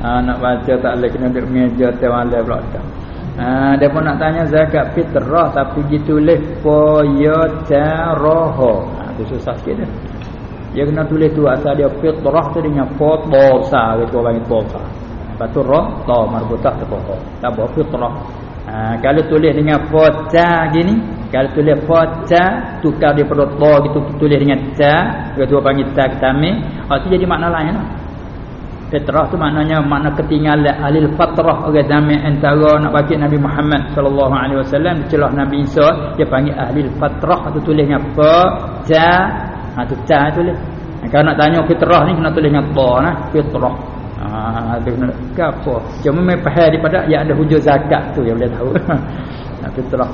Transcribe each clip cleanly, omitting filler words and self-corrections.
Nak baca tak boleh kena duduk meja malam pula dah. Dia pun nak tanya zakat fitrah tapi ditulis fayataraha. Tu susah sikit dah. Dia kena tulis tu asal dia fitrah tu dengan fa besar gitu orang itu besar. Lepas tu ra ta marbutah tepoh. Tak apa fitrah. Kalau tulis dengan fa ta gini, kalau tulis fa ta tukar dia pada ta gitu tulis dengan ta, kedua panggil ta tamim, tu jadi makna lain lah. Fitrah tu maknanya makna ketinggalan alil fatrah orang zaman antara nak bagi Nabi Muhammad sallallahu alaihi wasallam celah Nabi Isa dia panggil ahli fatrah tu tulis dengan fa ta tu ta tulis. Kalau nak tanya fitrah ni kena tulis dengan ta nah fitrah. Tu kena apa cuma mai faham daripada yang ada hujung zakat tu yang boleh tahu. Fitrah.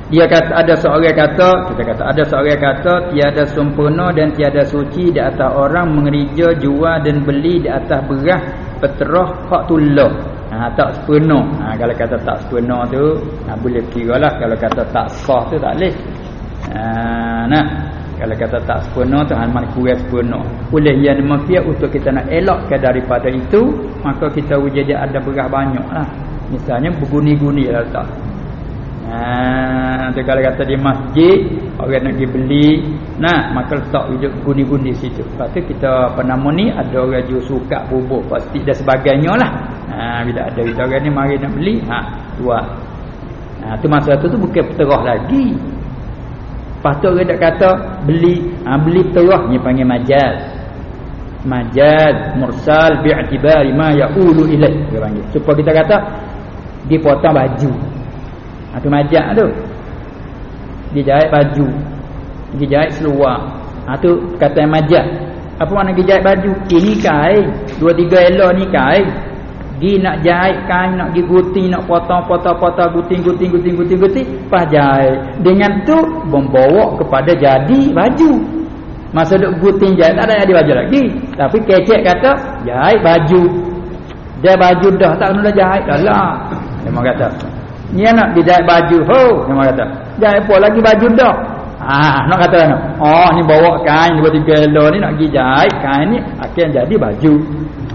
Dia kata ada seorang kata tiada sempurna dan tiada suci di atas orang mengerja jual dan beli di atas beras peterah hak tullah. Tak sempurna. Kalau kata tak sempurna tu boleh kiralah, kalau kata tak sah tu tak boleh. Kalau kata tak sempurna tu hal kurang sempurna. Oleh yang demikian untuk kita nak elakkan daripada itu, maka kita wujud ada beras banyaklah. Misalnya berguni-guni lah tak. Nanti kalau kata di masjid orang nak pergi beli, maka letak wujud guni-guni situ. Lepas tu kita apa nama ni, ada orang jual sukat bubuk plastik dan sebagainya lah. Bila ada orang ni mari nak beli, buat. Tu masa tu bukan peterah lagi. Lepas tu orang nak kata beli peterah ni panggil majaz mursal bi'tibari ma yaqulu ilaih dia panggil. Supaya kita kata dipotong baju. Tu majak tu. Dia jahit baju. Dia jahit seluar. Tu kata majak. Apa makna dia jahit baju? Ini kain. 2-3 elok ni kain. Dia nak jahit kain, nak gunting, nak potong, gunting. Pas jahit. Dengan tu membawa kepada jadi baju. Masa duk gunting jahit tak ada jadi baju lagi. Tapi kecek kata jahit baju. Dia baju dah tak kena jahit dah lah. Dia mau kata ni nak dijahit baju. Dia kata jahit apa lagi baju dah. Nak kata mana? Ni bawa kain 2-3 elok ni nak pergi jahit kain ni akan jadi baju.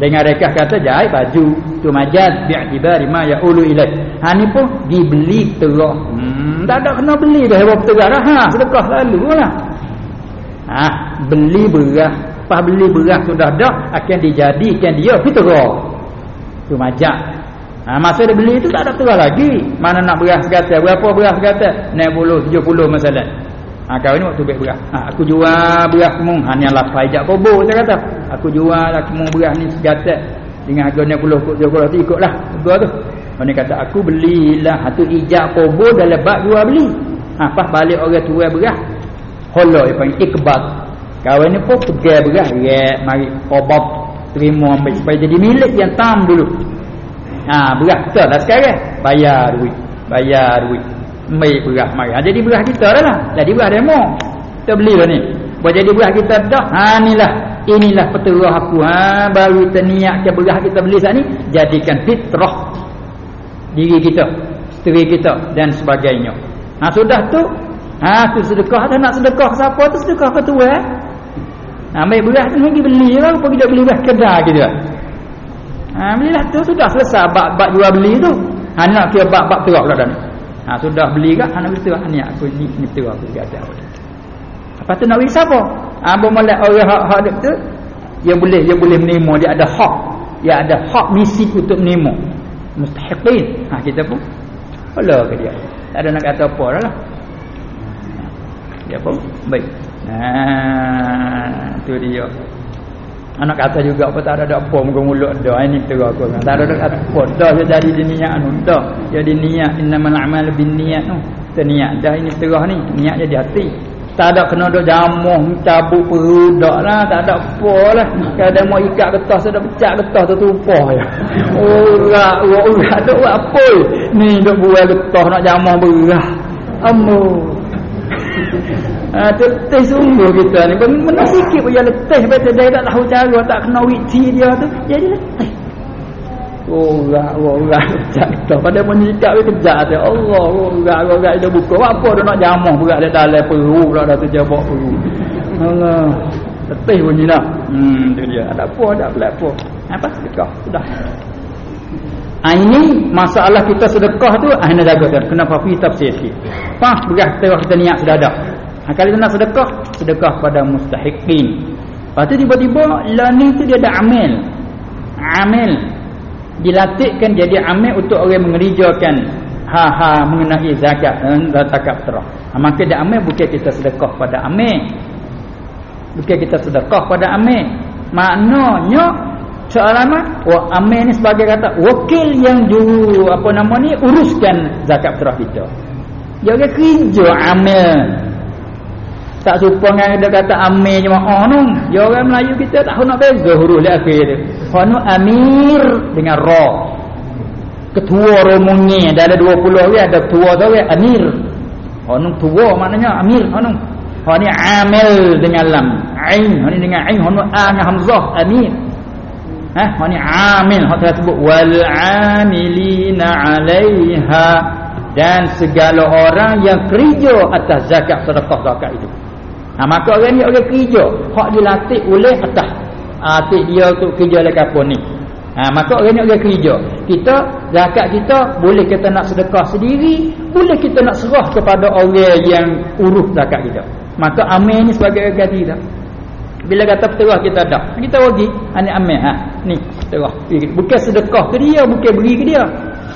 Dengan rekah kata jahit baju. Tu majaz bi'tibari ma yaqulu ilaih. Ni pun dibeli terah. Tak ada kena beli dah apa terah dah. Sedekah lalulah. Beli beras. Pas beli beras sudah dah akan dijadikan dia fitrah. Tu majaz. Masa dia beli itu tak ada terah lagi. Mana nak beras kata, berapa beras kata? 60, 70 masalah. Kau ni waktu baik beras. Aku jual beras kemung. Ni lah pajak kobo saya kata. Aku jual lah kemung beras ni segata dengan harga 60 kot 70 tu ikutlah harga tu. Mana kata aku belilah tu ijak kobo dalam bab jual beli. Pas balik orang tuai beras. Holo dia panggil ikbat. Kawan ni pun pegang beras, mari obat terima ambil supaya jadi milik yang tam dulu. Beras kita lah sekarang bayar duit mai beras mari. Jadi beras kita dah lah. Jadi beras demo kita beli lah ni. Buat jadi beras kita dah. Inilah peterah aku. Baru kita niatkan beras kita beli saat ni jadikan fitrah diri kita, isteri kita dan sebagainya. Sudah tu tu sedekah. Dah nak sedekah siapa tu sedekah ke tuan. Ambil beras tu pergi beli lah, pergi dak beli beras kedai gitu. Belilah tu sudah selesai bab jual beli tu. Nak kira bab terah pula dah ni. Sudah beli ke nak beli terah ni aku ni terah aku ada. Apa tu nak beli siapa? Bermula orang hak tu dia boleh menerima, dia ada hak. Dia ada hak misi untuk menerima. Mustahiqin. Kita pun follow ke dia. Tak ada nak kata apa dah lah. Dia pun baik. Tu dia. Anak kata juga apa tak ada apa mulut dah ini terus aku. Tak ada apa dah jadi niat dah. Jadi niat innamal a'malu binniyat tu. Niat dah ini terus ni, niat jadi hati. Tak ada kena dok jamuh cabut perut lah, tak ada apa lah. Kadang mau ikat getah sudah pecah getah tu tumpah ya. Orang tu apa? Ni dok buat getah nak jamuh beras. Letih sungguh kita ni. Benar sikit pun dia letih. Betul dia tak tahu cara, tak kena witi dia tu. Jadi letih. Orang kejap. Pada menyikat dia kejap. Orang dia buka. Apa dia nak jamuh berat dia dalam perut. Dah tu jabak perut. Allah. Letih bunyi dah. Tu dia. Ada apa. Apa sedekah? Sudah. Ini masalah kita sedekah tu nak jaga tu. Kenapa fi tafsir sikit. Pas beras kita niat sudah ada. Kalau kita nak sedekah pada mustahiqin. Lepas tu tiba-tiba lah ni tu dia ada amil dilatihkan jadi amil untuk orang mengerjakan mengenai zakat dan zakat fitrah. Maka dia amil bukan kita sedekah pada amil. Maknanya soalan amil ni sebagai kata wakil yang juru uruskan zakat fitrah kita. Dia orang kerja amil. Tak serupa dengan dia kata amir jemaah tu. Dia orang Melayu kita tak nak beza huruf di akhir dia. Hanu amir dengan ra. Ketua romonnya dah ada 20 orang, ada ketua tu orang amir. Hanu tua maknanya amir hanu. Hani amil dengan lam. Ain, hani dengan ain, hanu a dengan hamzah amir. Hani amil hak saya sebut wal amilina 'alaiha dan segala orang yang kerja atas zakat sedekah zakat itu. Maka orang ni orang kerja hak dilatih oleh atas atik dia untuk kerja oleh kapun ni. Maka orang ni orang kerja. Kita zakat kita boleh kita nak sedekah sendiri, boleh kita nak serah kepada orang yang urus zakat kita. Maka amil ni sebagai orang kita. Bila kata terah kita dah, kita bagi anak amil ni terah. Bukan sedekah ke dia, bukan beri ke dia.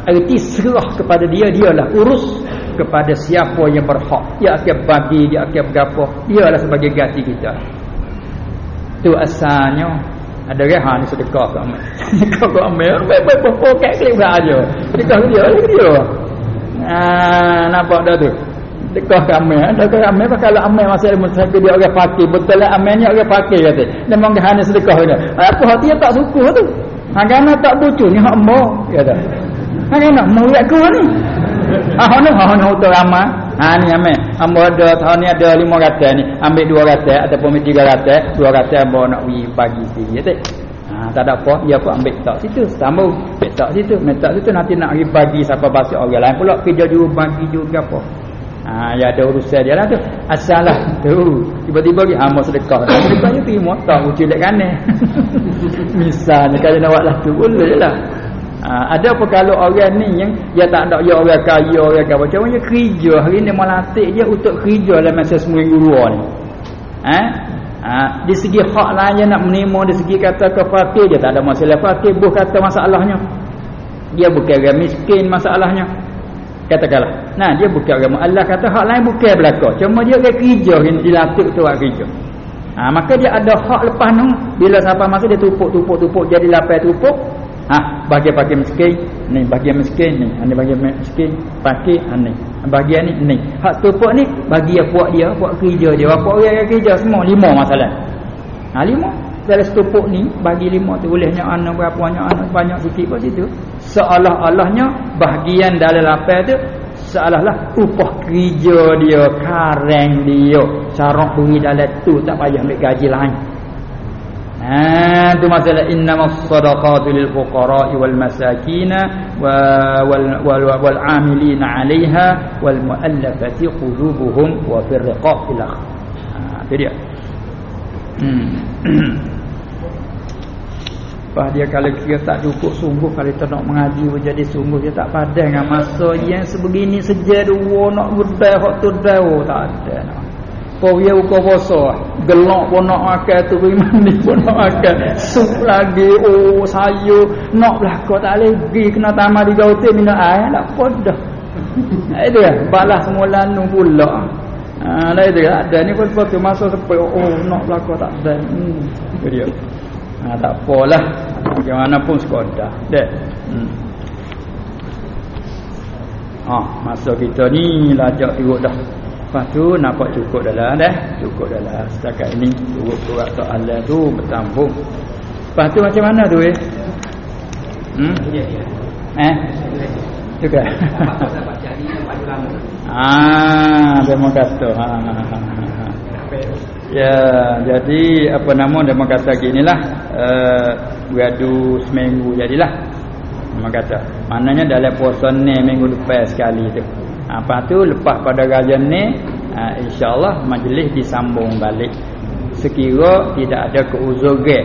Arti serah kepada dia, dialah urus kepada siapa yang berhak. Dia akan bagi, dia akan berapa. Dialah sebagai ganti kita. Tu asalnya. Ada orang ni sedekah ke amal. Sedekah ke amal. Baik-baik poket klik aja. Sedekah ke dia. Nampak dah tu. Sedekah ke amal. Sedekah ke amal kalau amal masih ada musafir dia orang fakir. Betul lah amal ni orang fakir kata. Dia memang hanya sedekah dia. Apa hati dia tak suka tu. Hangana tak bocor ni hak mo kata. Hangana mau yak ku ni. Hana untuk ramah. Ni amal. Ambo ada tahun ni ada 500 ni. Ambil 200 ataupun 300, 200 ambo nak bagi sikit ya. Tak ada apa, dia pun ambil tak situ, sambung. Tak situ, minta situ nanti nak bagi siapa bahasa orang lain pula kerja juru bagi juga apa. Ya ada urusan dia lah tu. Asalah tu. Tiba-tiba dia hamba sedekah. Sedekahnya terima tak ucil dekat kanan. Misalnya kalau nak buat lah tu boleh lah. Ada apa kalau orang ni yang dia tak ada dia orang kaya orang apa macam dia kerja hari ni melatih dia untuk kerja dalam masa seminggu dua ni. Di segi hak lain dia nak menerima, di segi kata ke fakir dia tak ada masalah fakir, buh kata masalahnya. Dia bukan orang miskin masalahnya. Katakanlah. Nah, dia bukan orang Allah kata hak lain bukan belaka. Cuma dia orang kerja yang dilatih untuk buat kerja. Maka dia ada hak lepas tu bila sampai masa dia tumpuk jadi lapar tumpuk. Bagi miskin ni, bagi miskin ni, ani bagi miskin pakai ani. Bagian ni. Hak tumpuk ni bagi buat dia, buat kerja dia. Apa orang yang kerja semua 5 masalah. 5 dalam setupuk ni bagi 5 tu bolehnya anak berapa banyak sikit kat situ. Seolah-olahnya bahagian dalam lapar tu seolah-olah upah kerja dia, kareng dia, cara beri dalam tu tak payah ambil gaji lain. Tu masalah innamas sadaqatu lil fuqara'i wal masakin wal 'amilina 'alaiha wal mu'allafati qulubuhum wa fir riqab ila itu dia. Lepas dia kalau kira tak cukup sungguh kalau kita nak mengaji jadi sungguh dia tak padan dengan masa yang sebegini saja dua nak gedai hak tu dah tak ada nak. Kau dia buka puasa gelak pun nak makan tu mandi pun nak makan sup lagi sayur nak belaka tak boleh pergi kena tamat 3 hotel minum air tak podah. Itu dia balas semula nu pula. Dah itu ada ni pun waktu masa sampai nak belaka tak ada. Itu dia. Tak apalah bagaimanapun sekadar dek. Masa kita ni lajak turut dah. Lepas tu nampak cukup dah lah cukup dah lah setakat ini turut surat soalan tu bertambung. Lepas tu macam mana tu juga dia kata ya jadi apa nama dia kata ginilah beradu seminggu jadilah dia kata maknanya dalam puasa ni minggu depan sekali tu. Lepas tu lepas pada gajian ni insya-Allah majlis disambung balik sekira tidak ada keuzuran.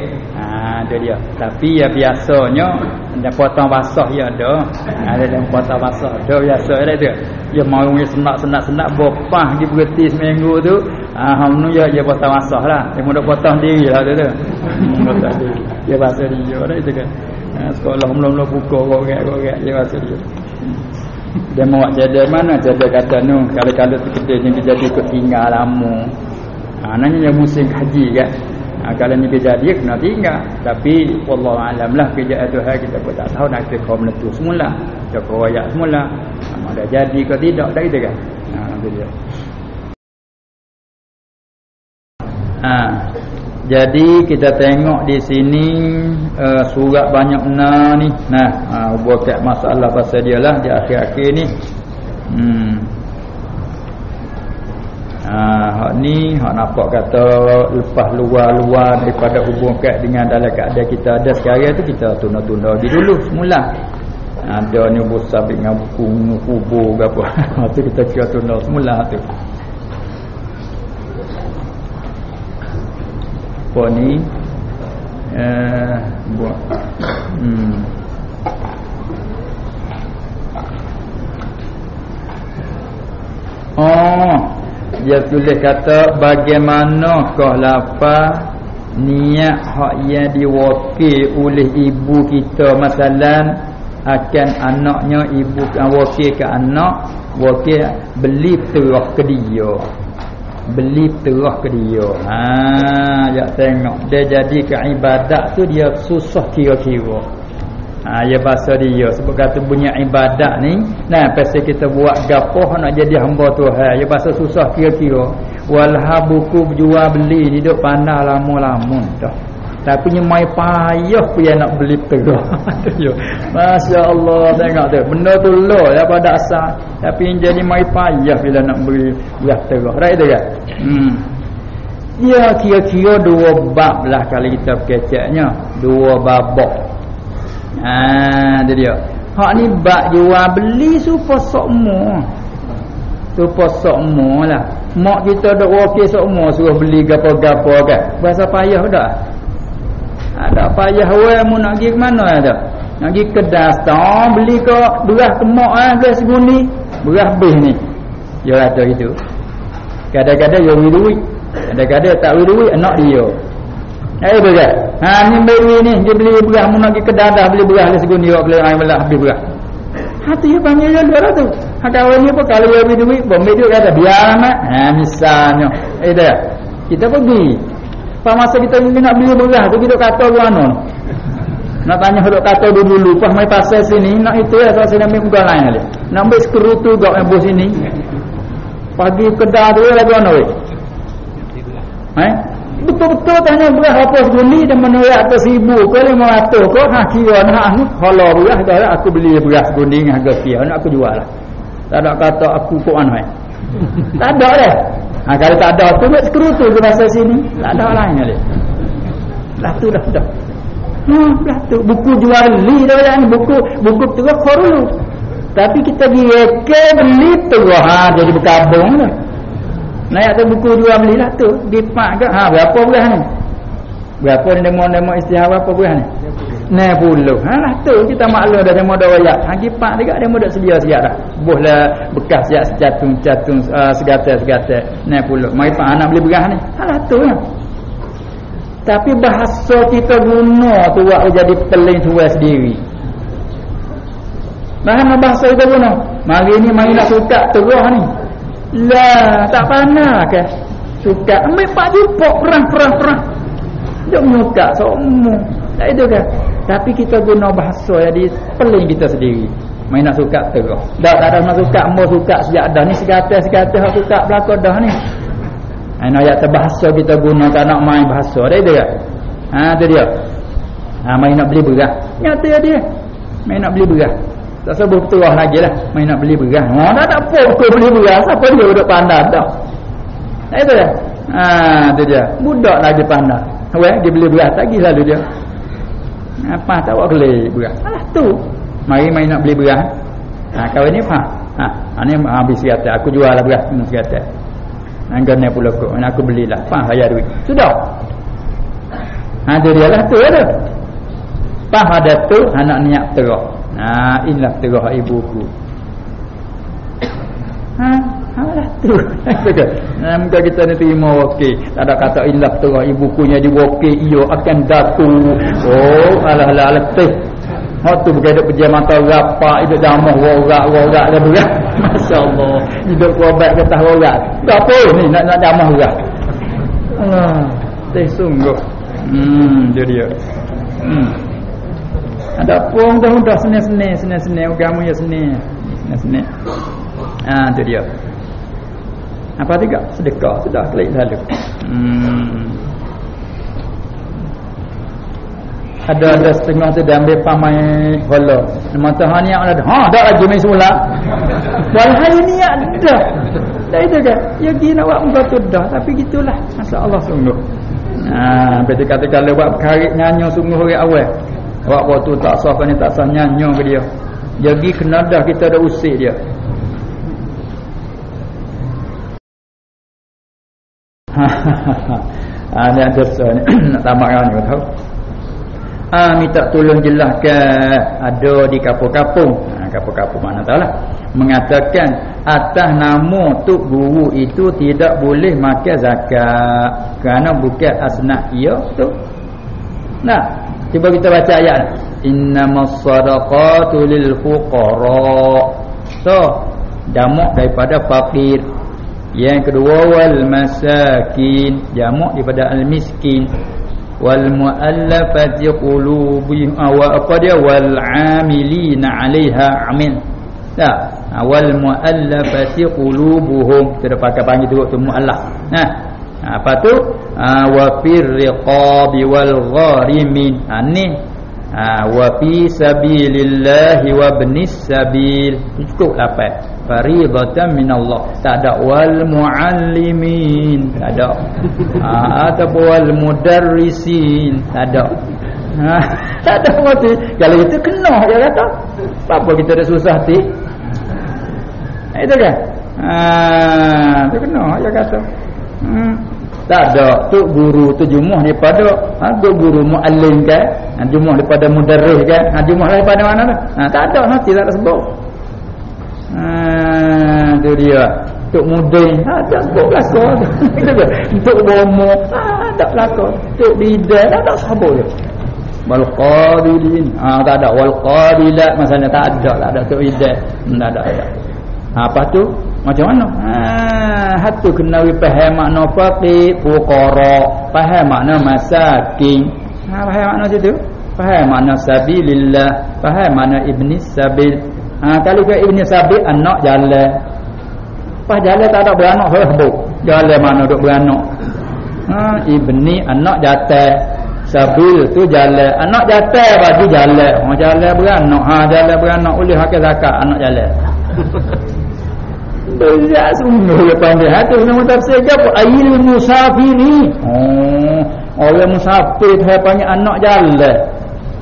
Itu dia. Tapi ya biasanya ada potong basah ya ada. Ada yang potong basah ada biasa ada tu. Dia mau senak bopah di berhenti seminggu tu. Hamnu ya potong basah lah. Dia mula potong diri lah tu. Potong diri. Dia bahasa dia dah itu kan. Sekolah mula-mula buka korek dia bahasa dia. Dia mau jadi mana jadi kata nu kalau kita jadi ketinggal lama. Nanya yang musim haji kan. Kalau ni kejadian kena tinggal. Tapi wallahu alam lah kejadian Tuhan kita pun tak tahu nak kita kau menentu semula. Kita koyak semula. Ada jadi ke tidak dah kita kan. Itu dia. Jadi kita tengok di sini surat banyak ni. Buat masalah pasal dia lah di akhir-akhir ni. Hak ni hak nampak kata lepas luar daripada hubung kat dengan dalam keadaan kita ada sekarang tu kita tunda-tunda dulu semula. Ada ni besar dengan buku kubur ke apa. Tu kita kira tunda semula tu. Apa ni buat dia tulis kata bagaimanakah lafaz niat hak yang diwakil oleh ibu kita masalan akan anaknya ibu wakil ke anak wakil beli terah ke dia ya tengok dia jadi ke ibadat tu dia susah kira-kira. Ya bahasa dia sebab kata bunyi ibadat ni pasal kita buat gapoh nak jadi hamba Tuhan ya bahasa susah kira-kira walha buku jual beli hidup pandai lama-lama dah tapi nyemai payah pun nak beli terah. Masya-Allah tengok tu benda tu loh ya pada asal tapi jadi mai payah bila nak beli belah terah right tu kan. Ya kira-kira 2 bab lah kalau kita keceknya 2 babak. Dia dia. Hak ni bab jual beli supaya sokmo. Supaya sokmo lah. Mak kita dak wakil sokmo suruh beli gapo-gapo kan. Bahasa payah dah. Ada payah we mu nak pergi ke mana dah? Nak pergi kedai stok beli ke beras kemak beras seguni. Beras beh ni. Dia ada itu. Kadang-kadang dia beri duit. Kadang-kadang tak beri duit anak dia. Berat. Ni beri ni dia beli beras mu nak pergi kedai dah beli beras le seguni dia beli ai belah habis beras. Tu dia panggil dia luar tu. Kawan ni pun kalau dia beri duit, bombe duit kata biar amat. Misalnya. Dah. Kita pergi. Pas masa kita nak beli beras tu kita kata mana. Nak tanya duk kata dulu pas mai pasal sini nak itu ya saya nak ambil lain kali. Nak ambil skrutu gak ambil sini. Pagi kedai tu lagi mana weh? Betul-betul tanya beras apa seguni dan menolak atas 1,000 ke 500 ke kira nak ni kalau beras dah aku beli beras seguni dengan harga sekian nak aku jual lah. Tak ada kata aku kok anu tak ada dah. Kalau tak ada tu buat skrutu ke bahasa sini. Tak ada lain kali. Lah tu dah. Lah tu buku jual beli dah ni buku tu dulu. Tapi kita pergi beli tu jadi berkabung dah. Naik tu buku jual beli lah tu. Dipak ke? Berapa beras ni? Berapa ni demo istihar berapa beras ni? 60. Lah tu kita maklum dah demo dah wayak. Gipak dekat demo dah sedia-sedia dah. Bohlah bekas siap catung segata-segata 60. Mai pak anak beli beras ni. Lah tu lah. Tapi bahasa kita guna tu buat jadi peling tua sendiri. Mana bahasa kita guna? Mari ni mai nak suka terah ni. Lah tak panah ke? Suka ambil pak jupuk perang. Dia menyuka semua. Tak itu kan? Tapi kita guna bahasa jadi peling kita sendiri. Main nak suka terah. Tak ada nak suka, mau suka sejak dah ni segata hak suka belaka dah ni. Ayat bahasa kita guna tak nak main bahasa. Ada itu kan? Tu dia. Main nak beli beras. Nyata dia. Main nak beli beras. Tak sebut terah lagi lah. Main nak beli beras. Tak apa aku beli beras. Apa dia duduk pandai dah. Tak itu kan? Tu dia. Budak lagi pandai. Dia beli beras lagi selalu dia. Apa tak buat kelih beras. Alah tu. Mari main nak beli beras. Kawan ni faham. Ni habis kata aku jual lah beras sekata. Angkat ni pula kau. Aku belilah. Pah bayar duit. Sudah. Tu dia lah tu ada. Pah ada tu anak niat terah. Inilah terah ibuku. Lah tu. Muka kita ni terima okey. Tak ada kata ilah terah ibukunya di okey ia akan datu. Oh, alah letih. Tu bukan duk pejam mata rapak, hidup damah rorak dia berat. Masya-Allah. Hidup kuabat ke atas rorak. Apa ni nak damah rorak. Teh sungguh. Dia. Ada pun dah seni agama ya seni. Tu dia. Apa juga sedekah sudah klik lalu. Ada setengah tu dia ambil pamai hola. Mata hanya ada. Dak lagi main semula. Walhal ni ada. Dah itu kan. Ya gina buat muka tu dah, tapi gitulah. Masya-Allah sungguh. Betul kata kalau buat perkara nyanyo sungguh orang awal. Buat waktu tak sah kan tak sah nyanyo ke dia. Jadi kena dah kita ada usik dia. Ni ada soal nak tamak kan kau tahu. Minta tolong jelaskan ada di kapung-kapung. Kapung-kapung mana tahulah. Mengatakan atas nama tok guru itu tidak boleh makan zakat kerana bukan asnaf ia tu. Nah, cuba kita baca ayat. Innamas sadaqatu lil fuqara. Jamak daripada fakir. Yang kedua wal masakin, jamak daripada al miskin. Wal muallafati qulubuhum wal 'amilina 'alaiha amin. Wal muallafati qulubuhum, kita pakai panggil tu muallaf. Apa tu? Wa fir riqabi wal gharimin. Ni wa fi sabilillahi wa ibnis sabil. Cukup lapan. Faridatan minallah. Tak ada wal muallimin, tak ada. Ataupun wal mudarrisin, tak ada. Tak ada mati. Kalau itu kena dia kata. Apa kita dah susah hati? Itu kan? Itu kena dia kata. Tak ada. Tu guru tu jumuh daripada tu guru muallim kan? Jumuh daripada mudarris kan? Jumuh daripada mana tu? Tak ada nanti tak ada sebut. Tu dia. Tok mudin ada sebut belakang. Tok bomo ada belakang. Tok bidan ada sebut je. Wal qabilin tak ada. Wal qabilat masalahnya tak ada tok bidan. Tak ada. Apa tu? Macam mana? Hatu kena faham makna faqih, fuqara, faham makna masakin. Faham makna situ? Faham makna sabilillah, faham makna ibnis sabil. Kalau ke ibnis sabil anak jalan. Pas jalan tak ada beranak sebut. Jalan mana duk beranak? Ibni anak jatah. Sabil tu jalan. Anak jatah bagi jalan. Jalan beranak. Jalan beranak oleh hak zakat anak jalan. Banyak sungguh dia pandai. Itu nama tafsir apa? Ayil musafiri. Orang musafir dia panggil anak jalan.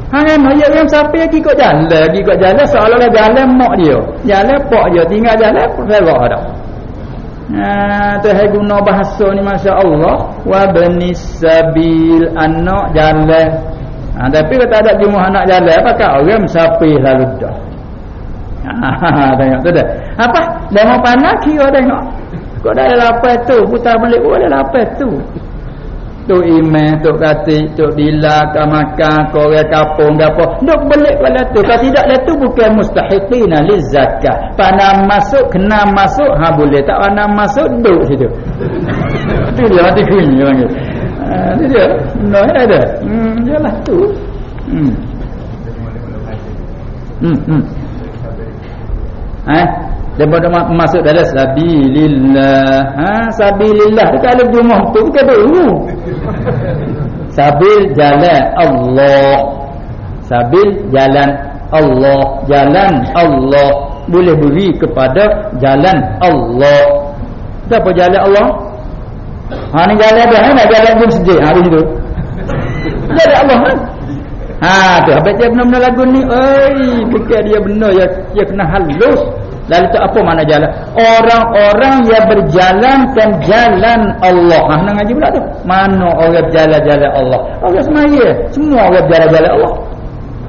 Ayat yang musafir pergi kot jalan seolah-olah jalan mak dia. Jalan pak dia, tinggal jalan perak dah. Tu hai guna bahasa ni masya-Allah. Wa banis sabil, anak jalan. Tapi kalau tak ada jumlah anak jalan, apakah orang musafir lalu dah. Tengok tu dah. Apa? Dah mau panas kira tengok. Kau dah lapai tu, putar balik boleh lapai tu. Tu imam, tu katik, tu bila ka makan, korang kapung gapo. Duk balik pada tu. Kalau tidak lah tu bukan mustahiqina lizakat. Panam masuk, kena masuk, boleh. Tak panam masuk, duduk situ. Tu dia hati kunyi panggil. Tu dia. No ada. Yalah tu. Daripada masuk dalam sabilillah. Sabilillah itu kalau jumlah tu bukan dulu. Sabil jalan Allah. Sabil jalan Allah. Jalan Allah boleh beri kepada jalan Allah. Siapa jalan Allah? Ni jalan dia nak jalan pun sejak hari itu. Jalan Allah kan? Tu habis dia benar-benar lagu ni. Fikir dia benar ya kena halus. Lalu tu apa makna jalan? Orang-orang yang berjalankan jalan Allah. Nak ngaji pula tu. Mana orang berjalan-jalan Allah? Orang semaya, semua orang berjalan-jalan Allah.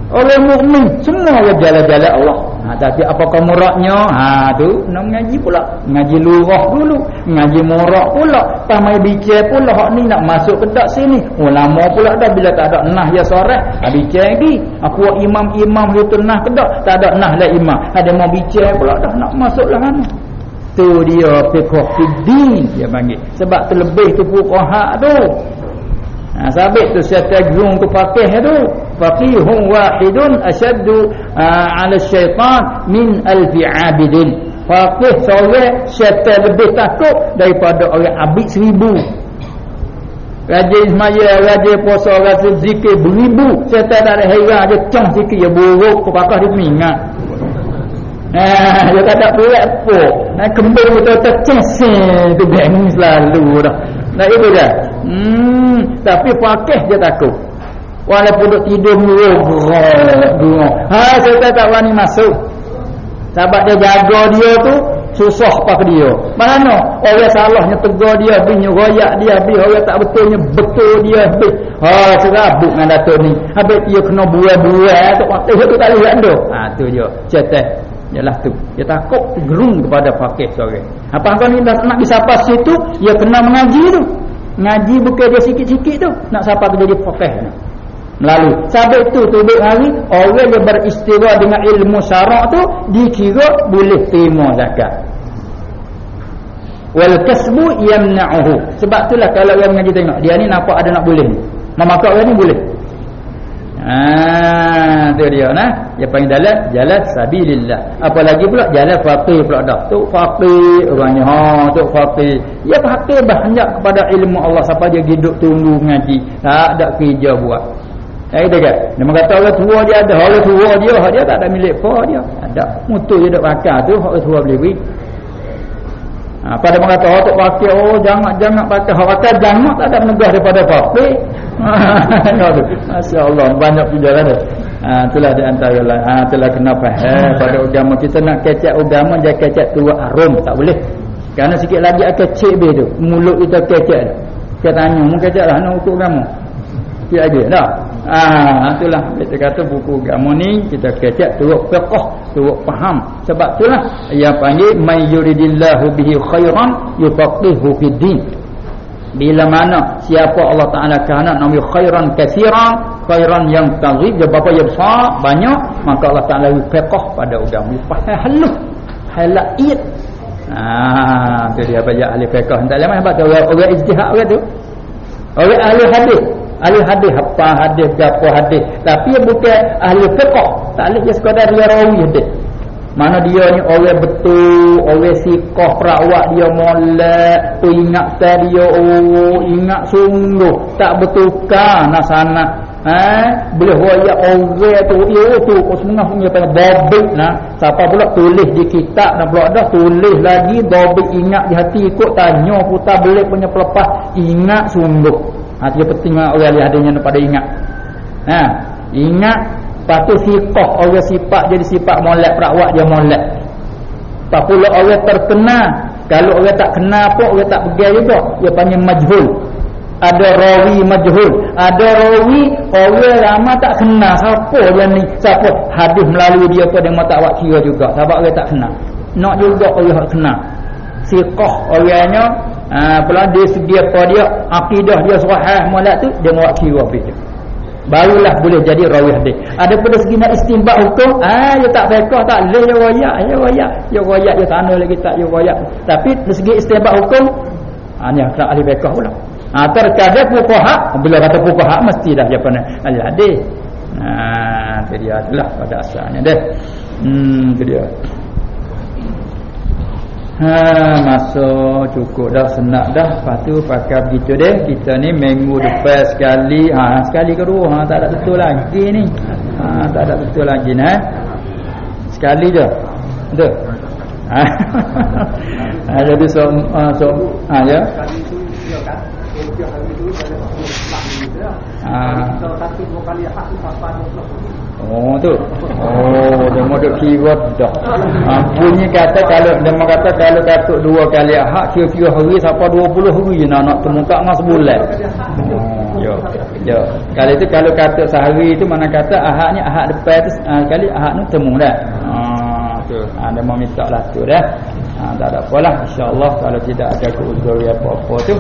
Orang mukmin semua orang berjalan-jalan Allah. Tapi apakah muraknya? Tu nak mengaji pula. Ngaji lurah dulu, ngaji murak pula. Tamai bicara pula hak ni nak masuk ke tak sini. Lama pula dah bila tak ada nah ya soreh. Bicara lagi. Aku imam-imam itu nah ke tak ada nah lah imam. Ada mau bicara pula dah nak masuk lah mana. Tu dia fiqh fiddin dia panggil. Sebab terlebih tu fuqaha tu. Sabit tu syatajung tu faqih tu. Faqihun wahidun asyaddu ala syaitan min alfi abidin. Faqih seorang syaitan lebih takut daripada orang abid 1000. Rajin semaya, rajin puasa, rajin zikir 1000. Syaitan tak ada heran je cong sikit dia buruk kepakah dia mengingat. Dia tak ada berat pun. Kembang tu tercesing tu bang selalu dah. Nah itu dah. Tapi faqih dia takut. Walaupun duduk tidur murung. Saya tak berani masuk. Sebab dia jaga dia tu susah pak dia. Mana orang salahnya tegur dia, binyo royak dia, orang tak betulnya betul dia. Serabut dengan datuk ni. Habis dia kena buai-buai tu waktu tu tak lihat tu. Tu dia. Cetek. Yalah tu. Dia takut gerung kepada faqih seorang. Apa kau ni nak disapa situ, dia kena mengaji tu. Ngaji bukan dia sikit-sikit tu. Nak siapa tu jadi faqih. Melalui. Sampai tu tubik hari, orang yang beristighfar dengan ilmu syarak tu dikira boleh terima zakat. Wal kasbu yamna'uhu. Sebab itulah kalau orang mengaji tengok, dia ni nampak ada nak boleh. Memakai orang ni boleh. Tu dia nah. Dia panggil jalan sabilillah. Apalagi pula jalan faqih pula dah. Tu faqih orangnya tu faqih. Dia faqih banyak kepada ilmu Allah sampai dia hidup tunggu ngaji. Tak ada kerja buat. Dia kata, dia kata orang tua dia ada, orang tua dia tak ada milik apa dia. Ada. Mutu dia duk bakar tu orang tua boleh beri. Pada mengata tak pakai jangan pakai hawatan jangan tak ada menegah daripada pakai. Masya-Allah banyak penjelasan dia. Itulah di antara itulah kenapa pada agama kita nak kecek agama jangan kecek tua arum tak boleh. Kerana sikit lagi akan cebeh tu. Mulut kita kecek. Kita tanya mu keceklah nak ukur agama. Dia ada dah. Itulah kita kata buku agama ni kita kecek turut fiqh, turut faham. Sebab itulah yang panggil may yuridillahu bihi khairan yufaqihu fid din. Bila mana siapa Allah Taala kehendak nak khairan katsiran, khairan yang taghyib dia berapa yang besar banyak, maka Allah Taala fiqh pada agama. Faham halus, halait. Tu dia banyak ahli fiqh. Tak lama sebab orang ijtihad orang tu. Orang ahli hadis. Ahli hadis apa hadis gapo hadis tapi bukan ahli fiqh. Tak boleh dia sekadar dia rawi hadis. Mana dia ni orang betul, orang siqah perawat dia molek, tu ingat dia ingat sungguh, tak bertukar nak sana. Boleh royak orang tu tu semua punya babik nah. Siapa pula tulis di kitab dan pula dah tulis lagi babik ingat di hati ikut tanya putar belik punya pelepas ingat sungguh. Dia penting orang ahli hadisnya pada ingat. Ingat patu siqah orang sifat jadi sifat molek perawat dia molek. Tak pula orang terkenal. Kalau orang tak kenal apa orang tak pegang juga dia panggil majhul. Ada rawi majhul, ada rawi orang lama tak kenal siapa dia ni, siapa hadis melalui dia pun dia tak buat kira juga sebab orang tak kenal. Nak juga orang kenal. Siqah orangnya pula dia segi apa dia akidah dia sahih molek tu dia buat kira begitu. Barulah boleh jadi rawi hadis. Adapun dari segi nak istinbat hukum, dia tak fiqh tak leh dia royak dia sana lagi tak dia royak. Tapi dari segi istinbat hukum, ni akhlak ahli fiqh pula. Terkadang fuqaha, bila kata fuqaha mesti dah dia pernah ahli hadis. Itu dia adalah pada asalnya deh. Itu dia. Masa cukup dah senak dah. Lepas tu pakai begitu deh. Kita ni minggu depan sekali sekali kedua tak ada betul lagi ni. Tak ada betul lagi nah. Sekali je. Betul. Jadi ya. kata 2 kali ahad tu sampai 20. Oh tu. Oh, dia mau duk kira dah. Bunyi kata kalau dia mau kata kalau katuk 2 kali ahad kira-kira hari sampai 20 hari nak temu kat dengan sebulan. Oh, yo. Kalau itu kalau katuk sehari itu mana kata ahadnya ahad depan tu kali ahad tu temu dah. Tu. Dia mau minta lah tu dah. Tak ada apalah insya-Allah kalau tidak ada keuzur apa-apa tu.